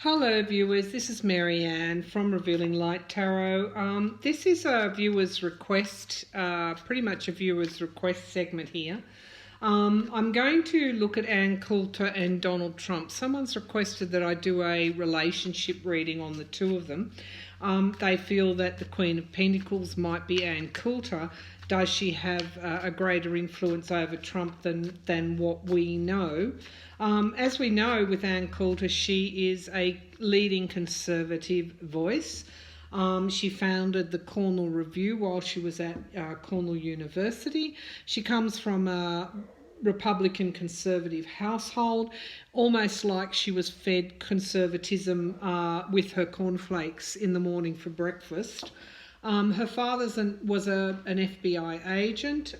Hello viewers, this is Marianne from Revealing Light Tarot. This is a viewer's request, pretty much a viewer's request segment here. I'm going to look at Ann Coulter and Donald Trump. Someone's requested that I do a relationship reading on the two of them. They feel that the Queen of Pentacles might be Ann Coulter. Does she have a greater influence over Trump than what we know? As we know with Ann Coulter, she is a leading conservative voice. She founded the Cornell Review while she was at Cornell University. She comes from a Republican conservative household, almost like she was fed conservatism with her cornflakes in the morning for breakfast. Her father was an FBI agent.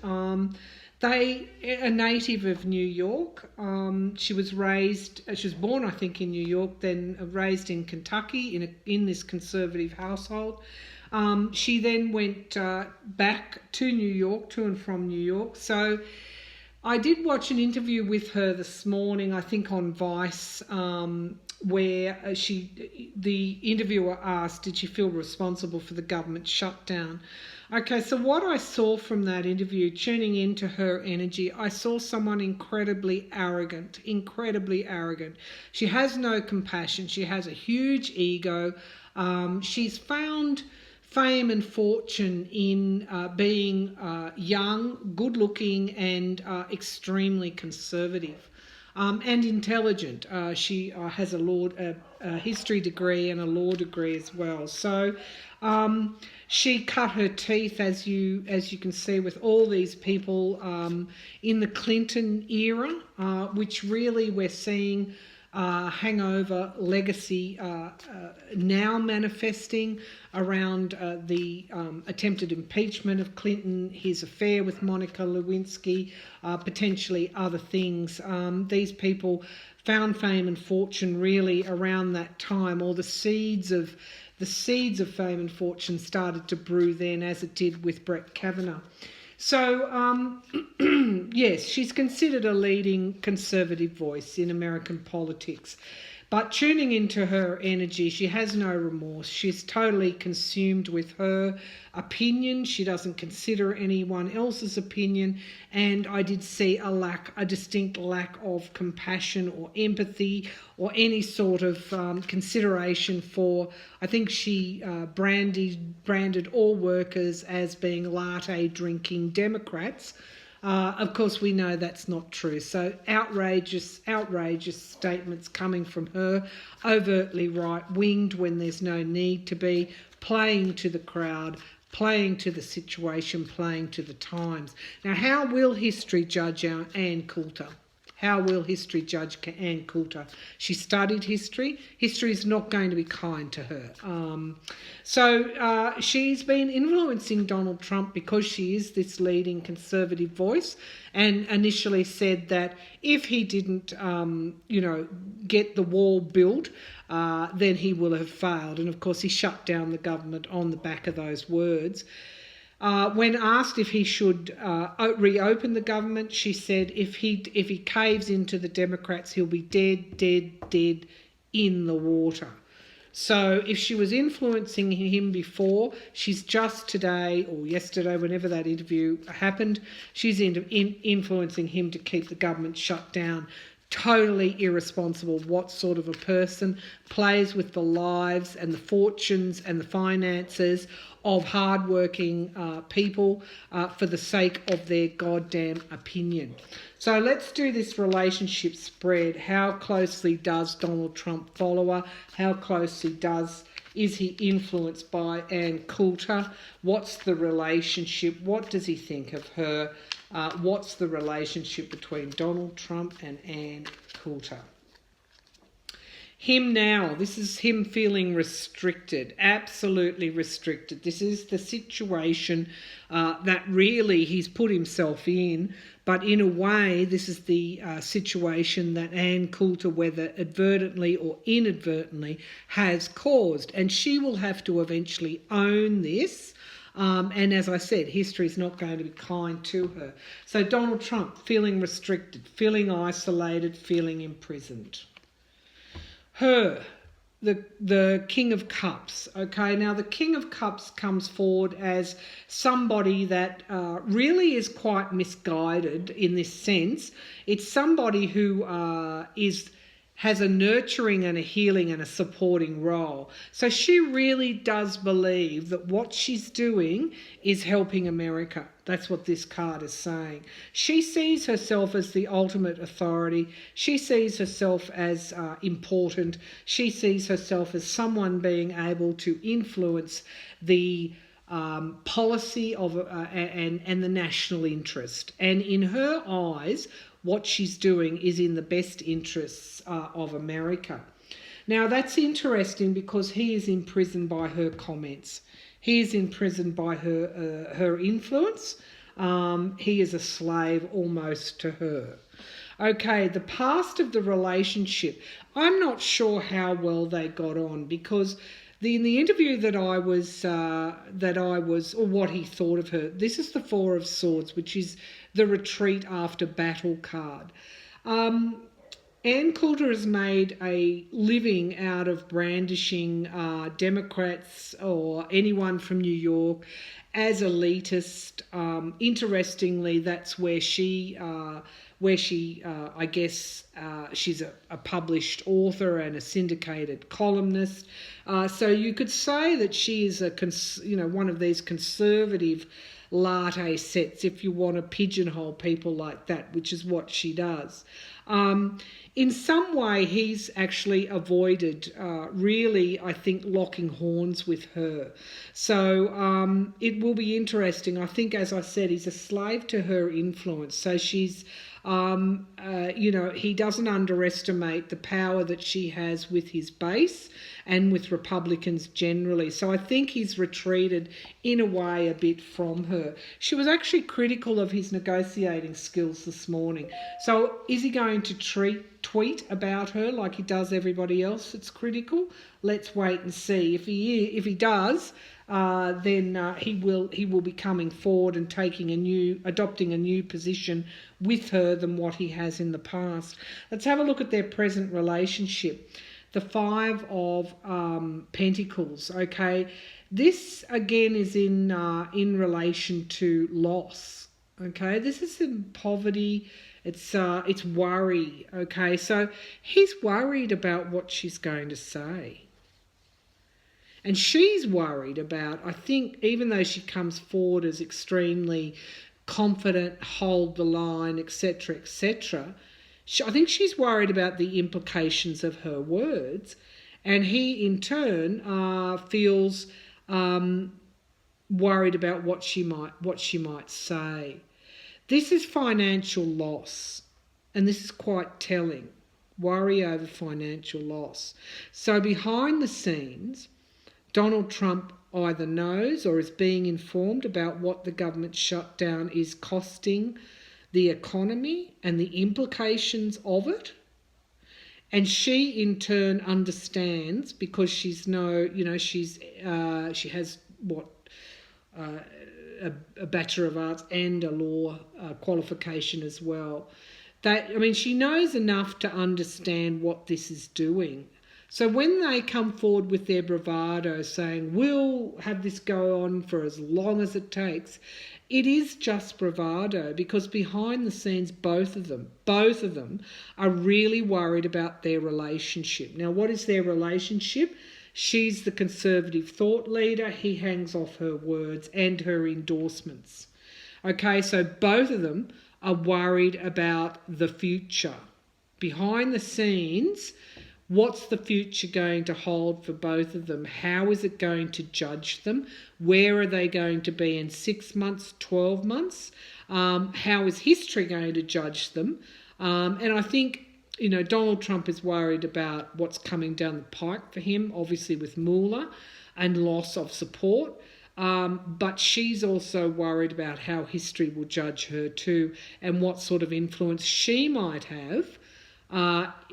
A native of New York. She was born, I think, in New York, then raised in Kentucky in this conservative household. She then went back to New York, to and from New York. So I did watch an interview with her this morning, I think on Vice, where the interviewer asked, did she feel responsible for the government shutdown? Okay, so what I saw from that interview, tuning into her energy, I saw someone incredibly arrogant. She has no compassion. She has a huge ego. She's found fame and fortune in being young, good-looking, and extremely conservative. And intelligent. She has a history degree and a law degree as well. So she cut her teeth, as you can see, with all these people in the Clinton era, which really we're seeing hangover legacy now manifesting around the attempted impeachment of Clinton, his affair with Monica Lewinsky, potentially other things. These people found fame and fortune really around that time, or the seeds of fame and fortune started to brew then, as it did with Brett Kavanaugh. So, yes, she's considered a leading conservative voice in American politics. But tuning into her energy, she has no remorse. She's totally consumed with her opinion. She doesn't consider anyone else's opinion. And I did see a distinct lack of compassion or empathy or any sort of consideration for, I think she branded all workers as being latte drinking Democrats. Of course, we know that's not true. So outrageous statements coming from her, overtly right-winged when there's no need to be, playing to the crowd, playing to the situation, playing to the times. Now, how will history judge Ann Coulter? How will history judge Ann Coulter? She studied history. History is not going to be kind to her. So she's been influencing Donald Trump because she is this leading conservative voice, and initially said that if he didn't, get the wall built, then he will have failed. And of course, he shut down the government on the back of those words. When asked if he should reopen the government, she said if he caves into the Democrats, he'll be dead in the water. So if she was influencing him before, she's just today or yesterday, whenever that interview happened, she's influencing him to keep the government shut down. Totally irresponsible. What sort of a person plays with the lives and the fortunes and the finances of hardworking people for the sake of their goddamn opinion? So let's do this relationship spread. How closely does Donald Trump follow her? How closely is he influenced by Ann Coulter? What's the relationship? What does he think of her? What's the relationship between Donald Trump and Ann Coulter? Him now, this is him feeling restricted, absolutely restricted. This is the situation that really he's put himself in, but in a way this is the situation that Ann Coulter, whether advertently or inadvertently, has caused. And she will have to eventually own this. And as I said, history is not going to be kind to her. So Donald Trump feeling restricted, feeling isolated, feeling imprisoned. Her, the King of Cups. Okay, now the King of Cups comes forward as somebody that really is quite misguided in this sense. It's somebody who has a nurturing and a healing and a supporting role. So she really does believe that what she's doing is helping America. That's what this card is saying. She sees herself as the ultimate authority. She sees herself as important. She sees herself as someone being able to influence the policy of and the national interest. And in her eyes, what she's doing is in the best interests of America. Now, that's interesting because he is imprisoned by her comments. He is imprisoned by her influence. He is a slave almost to her. Okay, the past of the relationship. I'm not sure how well they got on because in the interview that I was, or what he thought of her. This is the Four of Swords, which is the retreat after battle card. Ann Coulter has made a living out of brandishing Democrats or anyone from New York as elitist. Interestingly, that's where she I guess, she's a published author and a syndicated columnist. So you could say that she is one of these conservative latte sets, if you want to pigeonhole people like that, which is what she does. In some way, he's actually avoided really, I think, locking horns with her. So it will be interesting. I think, as I said, he's a slave to her influence. So she's, he doesn't underestimate the power that she has with his base and with Republicans generally. So I think he's retreated in a way a bit from her. She was actually critical of his negotiating skills this morning. So is he going to tweet about her like he does everybody else that's critical? Let's wait and see. If he does, then he will be coming forward and adopting a new position with her than what he has in the past. Let's have a look at their present relationship. The Five of Pentacles. Okay, this again is in relation to loss. Okay, this is in poverty. It's worry. Okay, so he's worried about what she's going to say. And she's worried about, I think, even though she comes forward as extremely confident, hold the line, etc., etc., I think she's worried about the implications of her words, and he, in turn, feels worried about what she might say. This is financial loss, and this is quite telling. Worry over financial loss. So behind the scenes, Donald Trump either knows or is being informed about what the government shutdown is costing the economy and the implications of it. And she in turn understands because she has a Bachelor of Arts and a law qualification as well. She knows enough to understand what this is doing. So when they come forward with their bravado saying, we'll have this go on for as long as it takes, it is just bravado because behind the scenes, both of them are really worried about their relationship. Now, what is their relationship? She's the conservative thought leader. He hangs off her words and her endorsements. Okay, so both of them are worried about the future. Behind the scenes, what's the future going to hold for both of them? How is it going to judge them? Where are they going to be in 6 months, 12 months? How is history going to judge them? And I think, Donald Trump is worried about what's coming down the pike for him, obviously with Mueller and loss of support. But she's also worried about how history will judge her too and what sort of influence she might have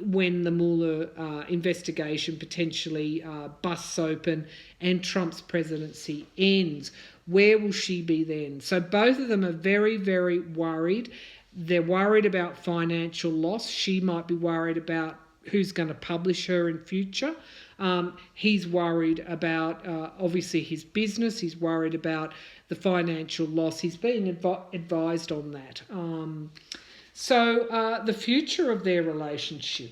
when the Mueller investigation potentially busts open and Trump's presidency ends. Where will she be then? So both of them are very, very worried. They're worried about financial loss. She might be worried about who's going to publish her in future. He's worried about, obviously, his business. He's worried about the financial loss. He's being advised on that. So the future of their relationship.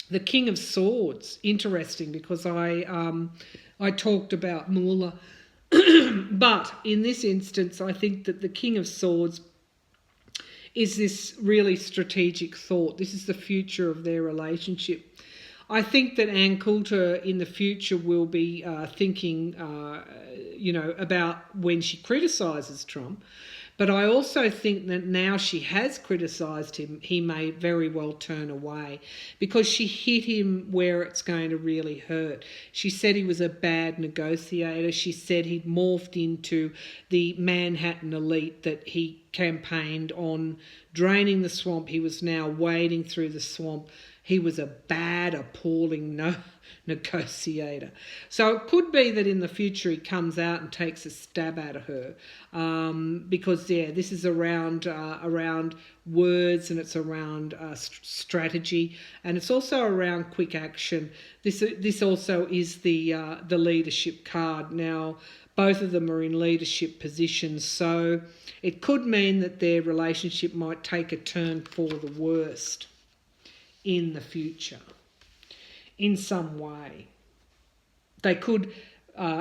The King of Swords, interesting, because I talked about Mueller. But in this instance, I think that the King of Swords is this really strategic thought. This is the future of their relationship. I think that Ann Coulter in the future will be thinking, about when she criticises Trump. But I also think that now she has criticised him, he may very well turn away, because she hit him where it's going to really hurt. She said he was a bad negotiator. She said he'd morphed into the Manhattan elite that he campaigned on draining the swamp. He was now wading through the swamp. He was a bad, appalling negotiator. So it could be that in the future he comes out and takes a stab at her, because this is around words, and it's around strategy, and it's also around quick action. This also is the leadership card. Now, both of them are in leadership positions, so it could mean that their relationship might take a turn for the worst in the future in some way. They could,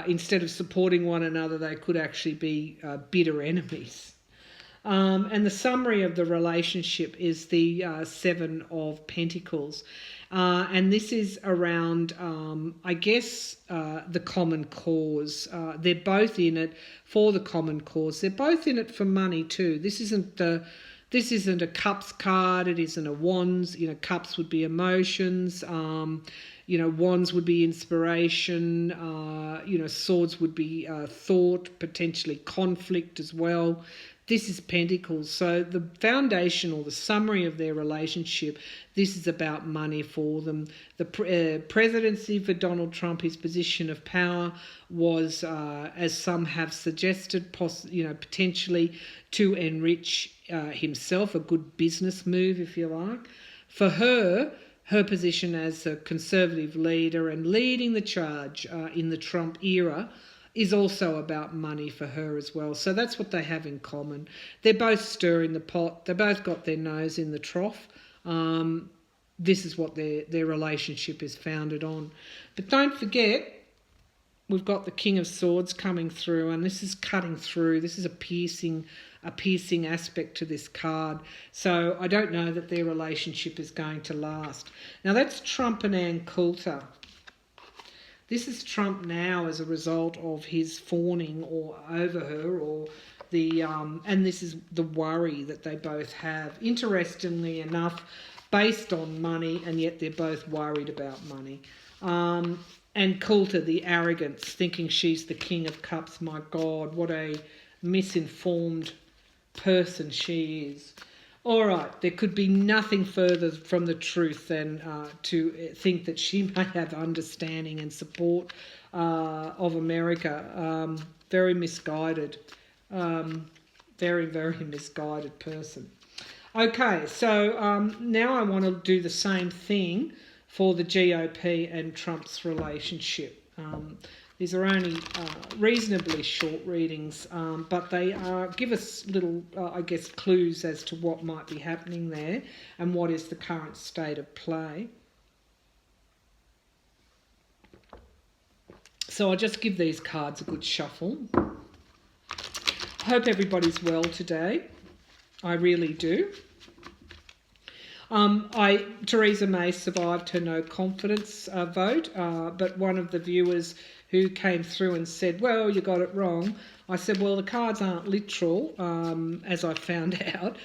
instead of supporting one another, they could actually be bitter enemies. And the summary of the relationship is the Seven of Pentacles. And this is around, the common cause. They're both in it for the common cause. They're both in it for money too. This isn't a cups card. It isn't a wands. Cups would be emotions. Wands would be inspiration. Swords would be thought, potentially conflict as well. This is Pentacles. So the foundation or the summary of their relationship, this is about money for them. The presidency for Donald Trump, his position of power, was, as some have suggested, potentially to enrich himself, a good business move, if you like. For her position as a conservative leader and leading the charge in the Trump era is also about money for her as well. So that's what they have in common. They're both stirring the pot. They both got their nose in the trough. This is what their relationship is founded on. But don't forget, we've got the King of Swords coming through, and this is cutting through. This is a piercing aspect to this card. So I don't know that their relationship is going to last. Now that's Trump and Ann Coulter. This is Trump now as a result of his fawning over her, or and this is the worry that they both have. Interestingly enough, based on money, and yet they're both worried about money. And Coulter, the arrogance, thinking she's the King of Cups. My God, what a misinformed person she is. All right, there could be nothing further from the truth than to think that she may have understanding and support of America. Very misguided. Very, very misguided person. Okay, so now I want to do the same thing for the GOP and Trump's relationship. These are only reasonably short readings, but they give us little, clues as to what might be happening there and what is the current state of play. So I'll just give these cards a good shuffle. Hope everybody's well today. I really do. Theresa May survived her no confidence vote, but one of the viewers who came through and said, well, you got it wrong. I said, well, the cards aren't literal, as I found out.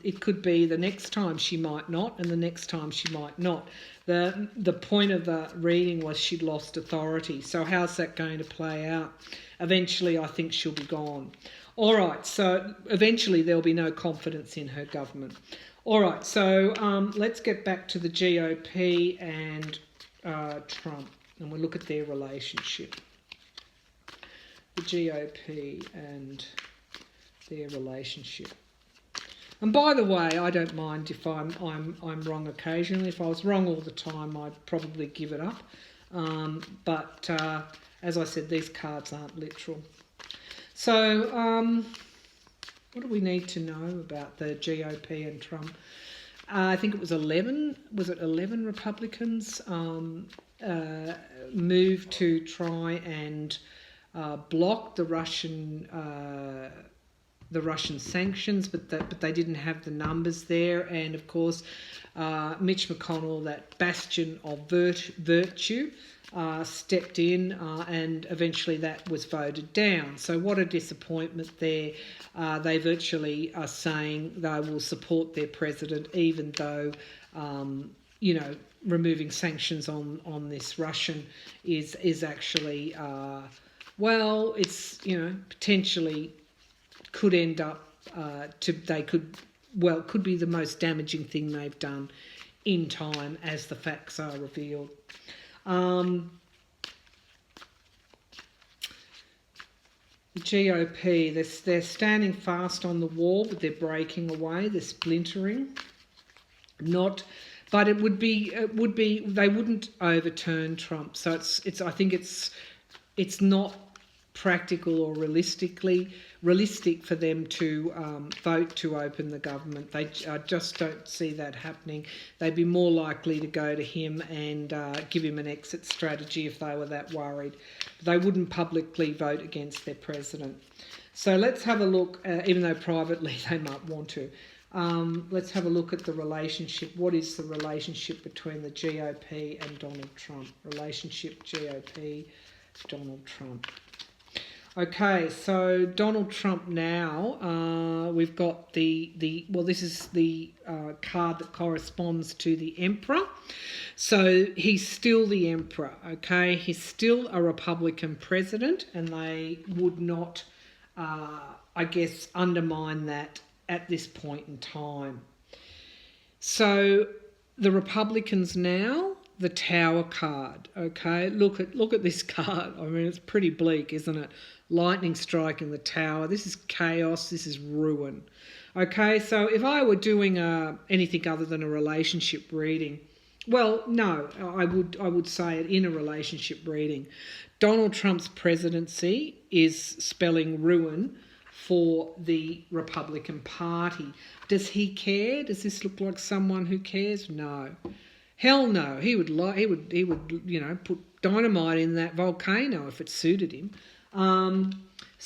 It could be the next time she might not, and the next time she might not. The point of the reading was she'd lost authority. So how's that going to play out? Eventually, I think she'll be gone. All right, so eventually there'll be no confidence in her government. All right, so let's get back to the GOP and Trump, and we'll look at their relationship. The GOP and their relationship. And by the way, I don't mind if I'm wrong occasionally. If I was wrong all the time, I'd probably give it up. But as I said, these cards aren't literal. So what do we need to know about the GOP and Trump? I think it was 11. Was it 11 Republicans moved to try and block the Russian sanctions, but they didn't have the numbers there. And of course, Mitch McConnell, that bastion of virtue, stepped in, and eventually that was voted down. So what a disappointment there. They virtually are saying they will support their president, even though, removing sanctions on this Russian is actually, it's, potentially could end up, could be the most damaging thing they've done in time as the facts are revealed. The GOP, they're standing fast on the wall, but they're breaking away, they're splintering. But it would be they wouldn't overturn Trump. So I think it's not practical or realistic for them to vote to open the government. I just don't see that happening. They'd be more likely to go to him and give him an exit strategy if they were that worried. But they wouldn't publicly vote against their president. So let's have a look, even though privately they might want to. Let's have a look at the relationship. What is the relationship between the GOP and Donald Trump? Relationship GOP, Donald Trump. Okay, so Donald Trump now, we've got this is the card that corresponds to the Emperor. So he's still the Emperor, okay? He's still a Republican president, and they would not, undermine that at this point in time. So the Republicans now, the Tower card, okay? Look at this card. I mean, it's pretty bleak, isn't it? Lightning striking the tower. This is chaos. This is ruin. Okay, so if I were doing anything other than a relationship reading, well, no, I would say it in a relationship reading. Donald Trump's presidency is spelling ruin for the Republican Party. Does he care? Does this look like someone who cares? No. Hell no. He would put dynamite in that volcano if it suited him.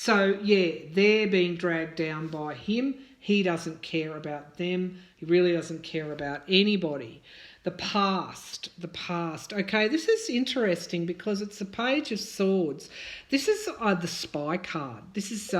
They're being dragged down by him. He doesn't care about them. He really doesn't care about anybody. The past. Okay, this is interesting because it's a Page of Swords. This is the spy card. This is,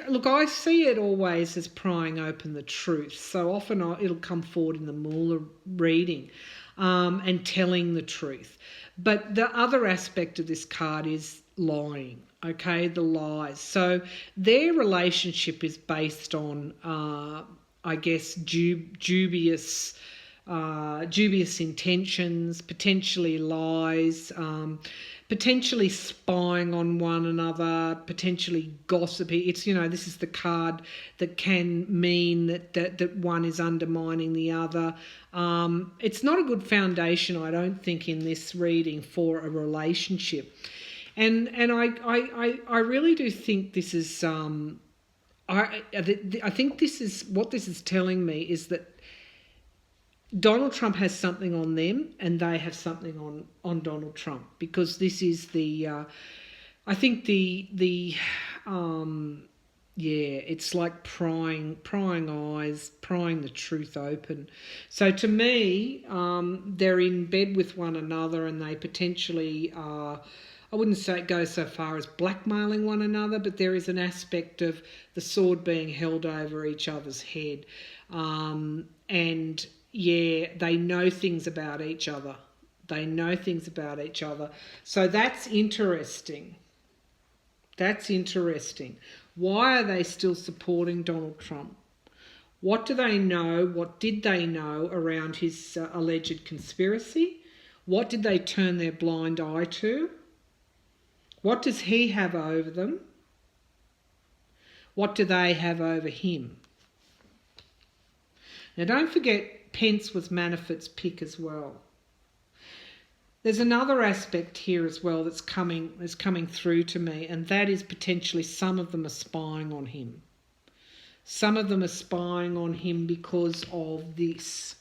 look, I see it always as prying open the truth. So often it'll come forward in the Mueller reading and telling the truth. But the other aspect of this card is lying, okay, the lies. So their relationship is based on, dubious intentions, potentially lies, potentially spying on one another, potentially gossiping. It's, this is the card that can mean that one is undermining the other. It's not a good foundation, I don't think, in this reading for a relationship. And I really do think this is, I think this is, what this is telling me is that Donald Trump has something on them and they have something on Donald Trump, because this is it's like prying eyes, prying the truth open. So to me, they're in bed with one another and they potentially are, I wouldn't say it goes so far as blackmailing one another, but there is an aspect of the sword being held over each other's head. They know things about each other. So that's interesting. Why are they still supporting Donald Trump? What do they know? What did they know around his alleged conspiracy? What did they turn their blind eye to? What does he have over them? What do they have over him? Now, don't forget, Pence was Manafort's pick as well. There's another aspect here as well that's coming through to me, and that is potentially some of them are spying on him. Some of them are spying on him because of this.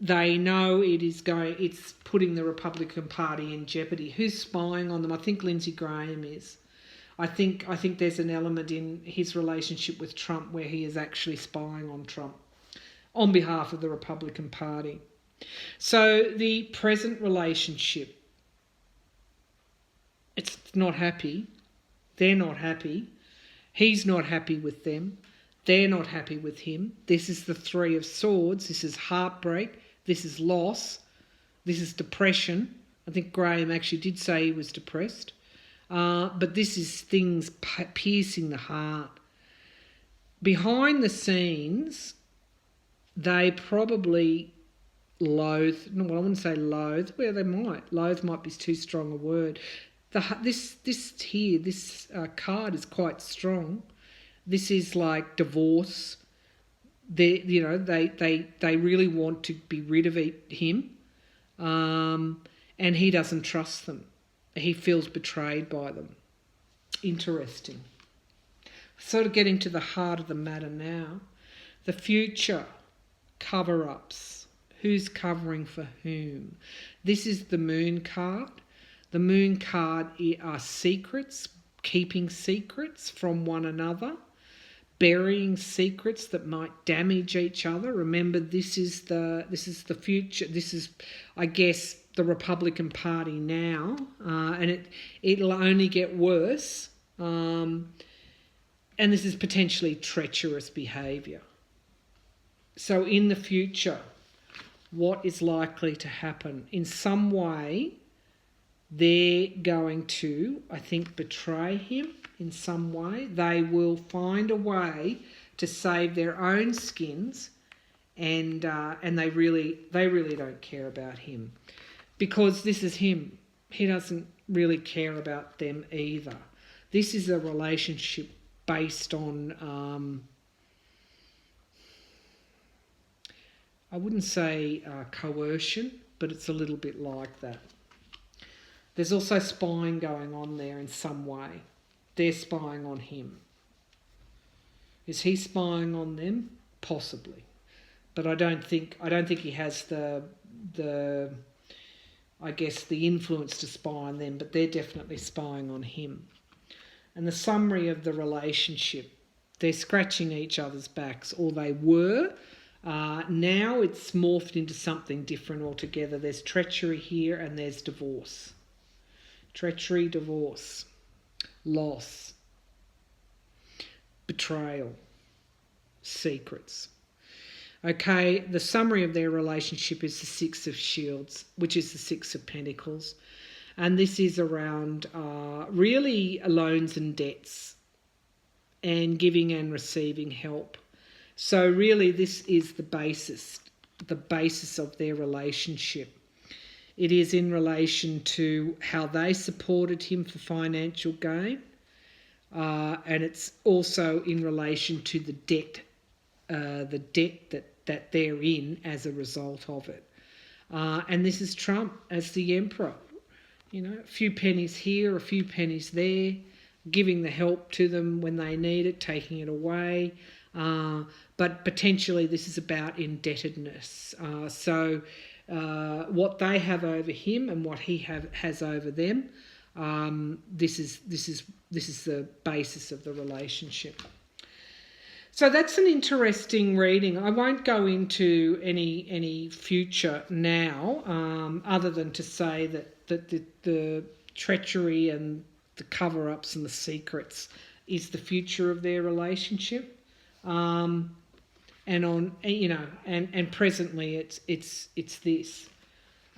They know it's putting the Republican Party in jeopardy. Who's spying on them? I think Lindsey Graham is. I think there's an element in his relationship with Trump where he is actually spying on Trump on behalf of the Republican Party. So the present relationship, it's not happy. They're not happy. He's not happy with them. They're not happy with him. This is the Three of Swords. This is heartbreak. This is loss. This is depression. I think Graham actually did say he was depressed. But this is things piercing the heart. Behind the scenes, they probably loathe. No, I wouldn't say loathe. Well, they might. Loathe might be too strong a word. This card is quite strong. This is like divorce. They really want to be rid of him, and he doesn't trust them. He feels betrayed by them. Interesting. Sort of getting to the heart of the matter now. The future, cover-ups. Who's covering for whom? This is the Moon card. The Moon card are secrets, keeping secrets from one another, burying secrets that might damage each other. Remember, this is the future. This is, I guess, the Republican Party now, and it'll only get worse. And this is potentially treacherous behaviour. So in the future, what is likely to happen? In some way, they're going to, I think, betray him in some way. They will find a way to save their own skins, and they really don't care about him, because this is him. He doesn't really care about them either. This is a relationship based on, I wouldn't say coercion, but it's a little bit like that. There's also spying going on there in some way. They're spying on him. Is he spying on them? Possibly, but I don't think he has the I guess the influence to spy on them. But they're definitely spying on him. And the summary of the relationship: they're scratching each other's backs, or they were. Now it's morphed into something different altogether. There's treachery here, and there's divorce. Treachery, divorce, loss, betrayal, secrets. Okay, the summary of their relationship is the Six of Shields, which is the Six of Pentacles. And this is around really loans and debts and giving and receiving help. So really this is the basis of their relationship. It is in relation to how they supported him for financial gain, and it's also in relation to the debt that they're in as a result of it. And this is Trump as the emperor. You know, a few pennies here, a few pennies there, giving the help to them when they need it, taking it away. But potentially this is about indebtedness. So what they have over him and what he has over them, this is the basis of the relationship. So that's an interesting reading. I won't go into any future now, other than to say that the treachery and the cover-ups and the secrets is the future of their relationship. And presently it's this.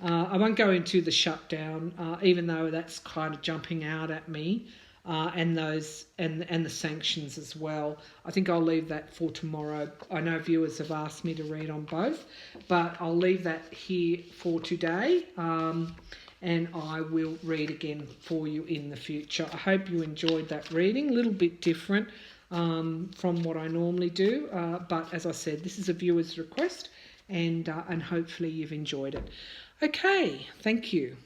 I won't go into the shutdown, even though that's kind of jumping out at me, and the sanctions as well. I think I'll leave that for tomorrow. I know viewers have asked me to read on both, but I'll leave that here for today. and I will read again for you in the future. I hope you enjoyed that reading, a little bit different from what I normally do, but as I said, this is a viewer's request, and hopefully you've enjoyed it. Okay, thank you.